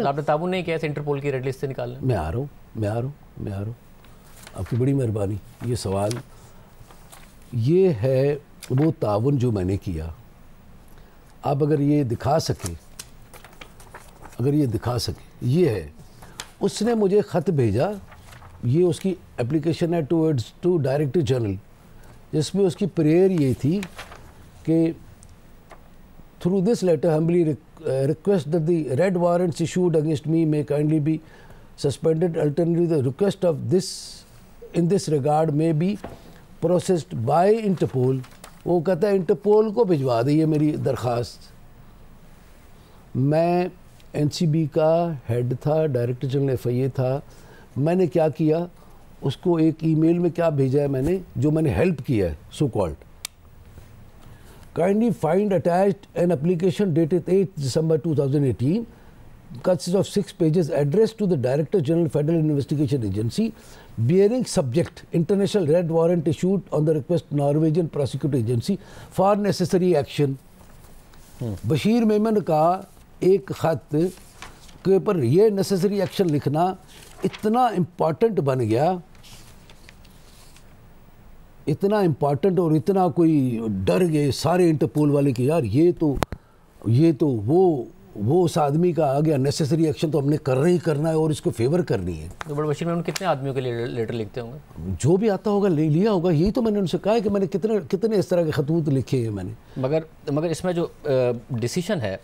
آپ نے تعاون نہیں کیا انٹرپول کی ریڈ لسٹ سے نکالنے؟ میں آ رہا ہوں آپ کی بڑی مہربانی. یہ سوال یہ ہے وہ تعاون جو میں نے کیا. آپ اگر یہ دکھا سکیں یہ ہے اس نے مجھے خط بھیجا. یہ اس کی اپلیکیشن ہے ٹو ڈائریکٹر جنرل، جس میں اس کی پریئر یہ تھی کہ through this letter humbly request that the red warrants issued against me may kindly be suspended. Alternatively, the request of this in this regard may be processed by Interpol. وہ کہتا ہے Interpol کو بھجوا دئیے میری درخواست. میں این سی بی کا ہیڈ تھا، ڈائریکٹر جنرل ایف آئی اے تھا. میں نے کیا کیا، اس کو ایک ای میل میں کیا بھیجا ہے میں نے، جو میں نے ہیلپ کیا ہے so called. Kindly find attached an application dated 8th December 2018, consists of 6 pages, addressed to the Director General Federal Investigation Agency, bearing subject International Red Warrant issued on the request Norwegian Prosecutor Agency for necessary action. Bashir Memon کا ایک خط کے پر یہ necessary action لکھنا اتنا important بن گیا، اتنا important, اور اتنا کوئی ڈر گئے سارے انٹرپول والے کہ یار یہ تو وہ اس آدمی کا آ گیا، نیسیسری ایکشن تو ہم نے کرنا ہی کرنا ہے اور اس کو فیور کرنی ہے. تو بڑے بشیر میں کتنے آدمیوں کے لیے لیٹر لکھتے ہوں گے؟ جو بھی آتا ہوگا لیا ہوگا. یہی تو میں نے ان سے کہا ہے کہ میں نے کتنے اس طرح کے خطوط لکھے ہیں میں نے. مگر اس میں جو ڈیسیشن ہے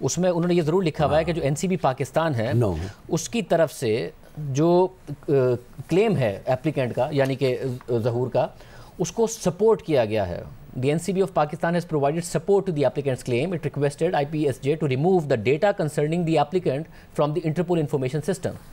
اس میں انہوں نے یہ ضرور لکھا ہوا ہے کہ جو این سی بی پاکستان ہے اس کی طرف سے جو کلیم ہے ایپلیکینٹ کا یعنی کہ ظہور کا، اس کو سپورٹ کیا گیا ہے. The NCB of Pakistan has provided support to the applicant's claim. It requested IPSJ to remove the data concerning the applicant from the Interpol information system.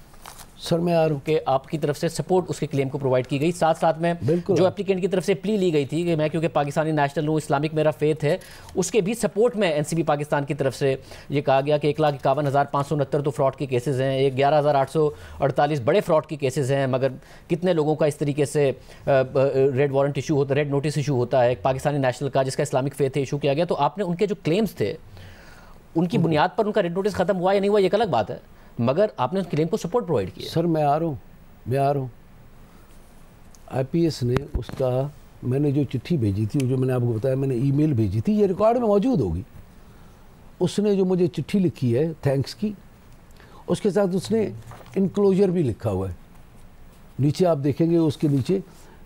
سر میں آ رہا ہوں کہ آپ کی طرف سے سپورٹ اس کے کلیم کو پرووائڈ کی گئی. ساتھ میں جو اپلیکینٹ کی طرف سے پلی لی گئی تھی کہ میں کیونکہ پاکستانی نیشنل ہوں، اسلامک میرا فیتھ ہے، اس کے بھی سپورٹ میں این سی بی پاکستان کی طرف سے یہ کہا گیا کہ 1,51,569 تو فراڈ کے کیسز ہیں، 11,848 بڑے فراڈ کے کیسز ہیں، مگر کتنے لوگوں کا اس طریقے سے ریڈ وارنٹ ایشو ہوتا ہے، ریڈ نوٹس ایشو ہوتا ہے. ایک پاکستانی نیشنل کا جس کا اسلامک فیتھ ہے ایشو کیا گیا. تو آپ نے ان کے جو کلیمز تھے ان کی بنیاد پر ان کا ریڈ نوٹس ختم ہوا یا نہیں ہوا یہ ایک الگ بات ہے، مگر آپ نے اس کلیم کو سپورٹ پرووائڈ کیا. سر میں آ رہا ہوں آئی پی ایس نے اس کا، میں نے جو چٹھی بھیجی تھی، جو میں نے آپ کو بتایا میں نے ای میل بھیجی تھی، یہ ریکارڈ میں موجود ہوگی. اس نے جو مجھے چٹھی لکھی ہے تھینکس کی، اس کے ساتھ اس نے انکلوجر بھی لکھا ہوا ہے. نیچے آپ دیکھیں گے اس کے نیچے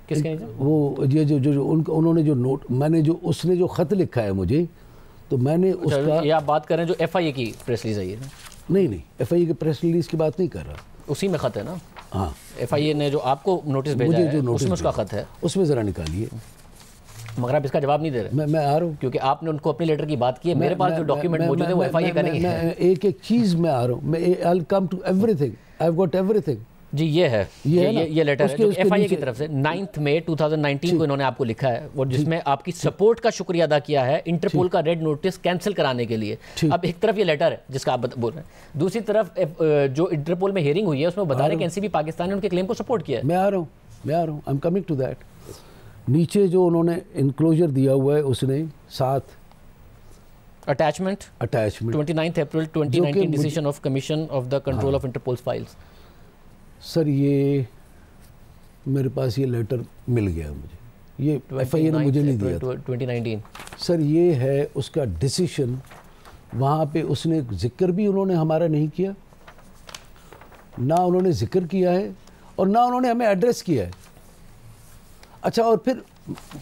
کس کے وہ جو انہوں نے جو نوٹ، میں نے جو اس نے جو خط لکھا ہے مجھے، تو میں نے اس کا، یہ آپ بات کر رہے ہیں جو ایف آئی اے کی پریس ریلیز آئی ہے؟ نہیں ایف آئی اے کے پریس ریلیز کی بات نہیں کر رہا. اسی میں خط ہے نا؟ ہاں، ایف آئی اے نے جو آپ کو نوٹس بھیجا ہے اس میں اس کا خط ہے، اس میں ذرا نکالیے. مگر آپ اس کا جواب نہیں دے رہے. میں آ رہا ہوں کیونکہ آپ نے ان کو اپنی لیٹر کی بات کی ہے. میرے پاس جو ڈاکیومنٹ موجود ہے وہ ایف آئی اے کا نہیں ہے. میں ایک چیز میں آ رہا ہوں. میں I'll come to everything. I've got everything. جی یہ ہے یہ لیٹر ہے جو ایف آئی اے کی طرف سے 9 مئی 2019 کو انہوں نے آپ کو لکھا ہے، اور جس میں آپ کی سپورٹ کا شکریہ ادا کیا ہے انٹرپول کا ریڈ نوٹس کینسل کرانے کے لیے. اب ایک طرف یہ لیٹر ہے جس کا آپ بول رہے ہیں، دوسری طرف جو انٹرپول میں ہیئرنگ ہوئی ہے اس میں بتا رہے ہیں کہ این سی بی پاکستان نے ان کے کلیم کو سپورٹ کیا ہے. میں آ رہا ہوں I'm coming to that. نیچے جو انہوں نے انکلوجر دیا ہوا ہے اس نے ساتھ attachment 29 April 2019 decision of commission of the control of Interpol's files. Sir یہ میرے پاس یہ لیٹر مل گیا مجھے، یہ ایف آئی اے نے مجھے نہیں دیا تھا. 2019 سر یہ ہے اس کا ڈیسیشن. وہاں پہ اس نے ذکر بھی انہوں نے ہمارا نہیں کیا، نہ انہوں نے ذکر کیا ہے اور نہ انہوں نے ہمیں ایڈریس کیا ہے. اچھا، اور پھر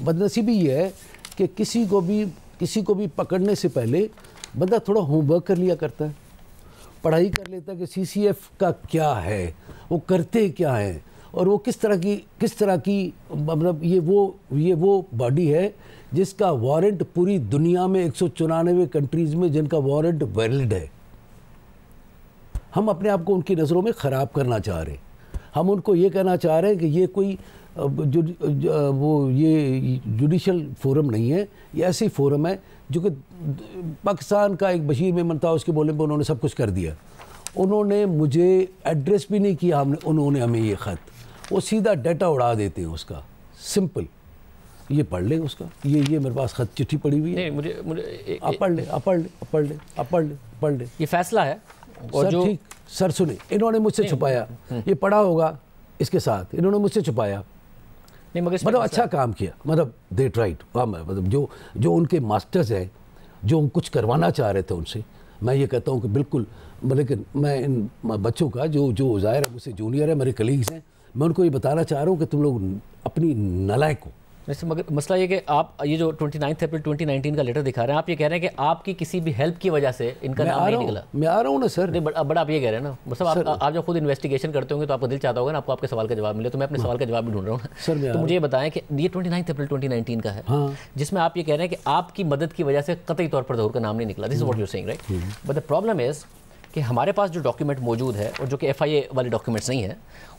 بدنصیبی یہ ہے کہ کسی کو بھی پکڑنے سے پہلے بندہ تھوڑا ہوم ورک کر لیا کرتا ہے، پڑھائی کر لیتا ہے کہ سی سی ایف کا کیا ہے، وہ کرتے کیا ہیں، اور وہ کس طرح کی مطلب یہ وہ باڈی ہے جس کا وارنٹ پوری دنیا میں 194 کنٹریز میں جن کا وارنٹ ویلڈ ہے. ہم اپنے آپ کو ان کی نظروں میں خراب کرنا چاہ رہے ہیں. ہم ان کو یہ کہنا چاہ رہے ہیں کہ یہ کوئی یہ جوڈیشل فورم نہیں ہے، یہ ایسی فورم ہے جو کہ پاکستان کا ایک بشیر میمن تھا، اس کے بولنے پہ انہوں نے سب کچھ کر دیا. انہوں نے مجھے ایڈریس بھی نہیں کیا، انہوں نے ہمیں یہ خط، وہ سیدھا ڈیٹا اڑا دیتے ہیں اس کا. سمپل، یہ پڑھ لیں اس کا، یہ میرے پاس خط چٹھی پڑی ہوئی ہے. مجھے آپ پڑھ لیں. یہ فیصلہ ہے اور جو سر سنیں، انہوں نے مجھ سے چھپایا، یہ پڑھا ہوگا اس کے ساتھ، انہوں نے مجھ سے چھپایا، مطلب اچھا کام کیا، مطلب دے ٹرائیڈ، مطلب جو ان کے ماسٹرز ہیں جو کچھ کروانا چاہ رہے تھے ان سے، میں یہ کہتا ہوں کہ بالکل، لیکن میں ان بچوں کا جو ظاہر ہے مجھ سے جونیئر ہے، میرے کلیگز ہیں، میں ان کو یہ بتانا چاہ رہا ہوں کہ تم لوگ اپنی نالائق ہو. مگر مسئلہ یہ کہ آپ یہ جو 29 اپریل 2019 کا لیٹر دکھا رہے ہیں، آپ یہ کہہ رہے ہیں کہ آپ کی کسی بھی ہیلپ کی وجہ سے ان کا نام نہیں نکلا. میں آ رہا ہوں نا سر. بڑا آپ یہ کہہ رہے ہیں نا، مطلب آپ جب خود انویسٹیگیشن کرتے ہوں گے تو آپ کو دل چاہتا ہوگا نا آپ کو آپ کے سوال کا جواب ملے، تو میں اپنے سوال کا جواب بھی ڈھونڈ رہا ہوں. تو مجھے یہ بتائیں کہ یہ 29 اپریل 2019 کا ہے، جس میں آپ یہ کہہ رہے ہیں کہ آپ کی مدد کی وجہ سے قطعی طور پر ظہور کا نام نہیں نکلا. This is what you seeing, right? But the problem is کہ ہمارے پاس جو ڈاکیومنٹ موجود ہے، اور جو کہ ایف آئی اے والے ڈاکیومنٹس نہیں ہیں،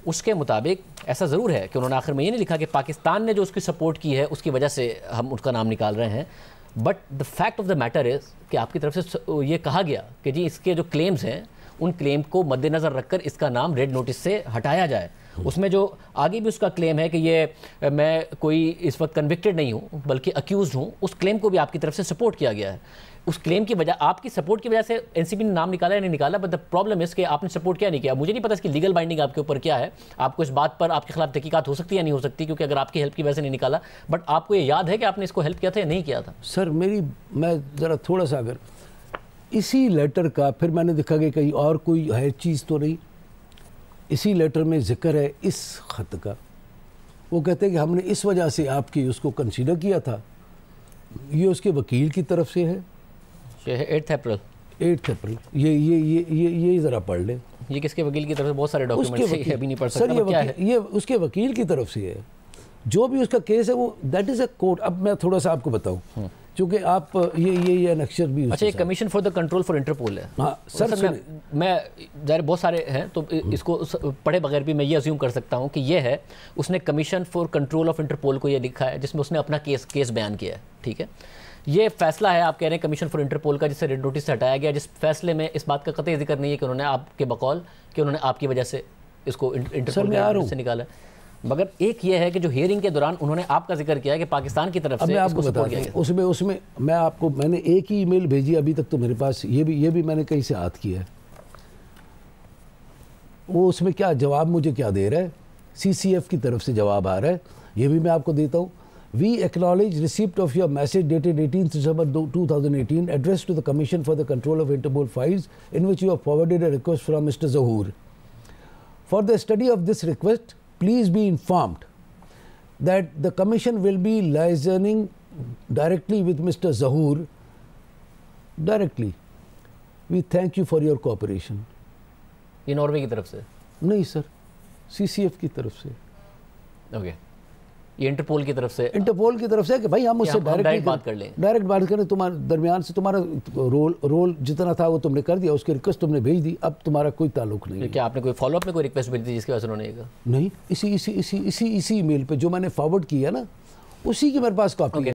اس کے مطابق ایسا ضرور ہے کہ انہوں نے آخر میں یہ نہیں لکھا کہ پاکستان نے جو اس کی سپورٹ کی ہے اس کی وجہ سے ہم اس کا نام نکال رہے ہیں. But the fact of the matter is کہ آپ کی طرف سے یہ کہا گیا کہ جی اس کے جو کلیمز ہیں ان کلیم کو مد نظر رکھ کر اس کا نام ریڈ نوٹس سے ہٹایا جائے. اس میں جو آگے بھی اس کا کلیم ہے کہ یہ میں کوئی اس وقت کنوکٹڈ نہیں ہوں بلکہ اکیوزڈ ہوں، اس کلیم کو بھی آپ کی طرف سے سپورٹ کیا گیا ہے. اس کلیم کی وجہ، آپ کی سپورٹ کی وجہ سے این سی بی نے نام نکالا یا نہیں نکالا، بٹ دا پرابلم اس کہ آپ نے سپورٹ کیا نہیں کیا. مجھے نہیں پتا اس کی لیگل بائنڈنگ آپ کے اوپر کیا ہے، آپ کو اس بات پر آپ کے خلاف تحقیقات ہو سکتی ہے یا نہیں ہو سکتی، کیونکہ اگر آپ کی ہیلپ کی وجہ سے نہیں نکالا، بٹ آپ کو یہ یاد ہے کہ آپ نے اس کو ہیلپ کیا تھا یا نہیں کیا تھا؟ سر میں ذرا تھوڑا سا اگر اسی لیٹر کا پھر میں نے دیکھا کہ کہیں اور کوئی ہے چیز تو نہیں، اسی لیٹر میں ذکر ہے اس خط کا. وہ کہتے ہیں کہ ہم نے اس وجہ سے آپ کی اس کو کنسیڈر کیا تھا. یہ اس کے وکیل کی طرف سے ہے، 8 اپریل. یہ ذرا پڑھ لیں. یہ کس کے وکیل کی طرف سے؟ بہت سارے ڈاکیومنٹس ہیں، ابھی نہیں پڑھ سکتا. کیا ہے یہ اس کے وکیل کی طرف سے ہے، جو بھی اس کا کیس ہے وہ دیٹ از اے کورٹ. اب میں تھوڑا سا آپ کو بتاؤں چونکہ آپ یہ انیکشر بھی. اچھا، یہ commission for the control for Interpol ہے. ہاں سر، میں ظاہر بہت سارے ہیں تو اس کو پڑھے بغیر بھی میں یہ ازیوم کر سکتا ہوں کہ یہ ہے، اس نے commission for control of Interpol کو یہ لکھا ہے، جس میں اس نے اپنا کیس بیان کیا ہے. ٹھیک ہے، یہ فیصلہ ہے آپ کہہ رہے ہیں کمیشن فار انٹرپول کا، جس سے ریڈ نوٹس سے ہٹایا گیا، جس فیصلے میں اس بات کا قطعی ذکر نہیں ہے کہ انہوں نے آپ کے بقول کہ انہوں نے آپ کی وجہ سے اس کو انٹرپول سے نکالا. مگر ایک یہ ہے کہ جو ہیئرنگ کے دوران انہوں نے آپ کا ذکر کیا ہے کہ پاکستان کی طرف سے اس کو سپورٹ کیا گیا. اس میں میں نے ایک ہی ای میل بھیجی ابھی تک تو میرے پاس، یہ بھی میں نے کہیں سے ہاتھ کیا ہے. وہ اس میں کیا جواب مجھے کیا دے رہا ہے، سی سی ایف کی طرف سے جواب آ رہا ہے، یہ بھی میں آپ کو دیتا ہوں. We acknowledge receipt of your message dated 18th December 2018 addressed to the Commission for the Control of Interpol Files, in which you have forwarded a request from Mr. Zahoor. For the study of this request, please be informed that the Commission will be liaising directly with Mr. Zahoor directly. We thank you for your cooperation. یہ Norway کی طرف سے نہیں سر، سی C F کی طرف سے. Okay, یہ Interpol کی طرف سے کہ بھائی ہم اس سے ڈائریکٹ بات کر لیں، ڈائریکٹ بات کریں. تمہارے درمیان سے تمہارا رول جتنا تھا وہ تم نے کر دیا، اس کی ریکویسٹ تم نے بھیج دی، اب تمہارا کوئی تعلق نہیں. کیا آپ نے کوئی فالو اپ میں کوئی ریکویسٹ بھیج دی جس کی وجہ سے انہوں نے کہا؟ نہیں، اسی ای میل پہ جو میں نے فارورڈ کیا نا، اسی کی میرے پاس کاپی ہے.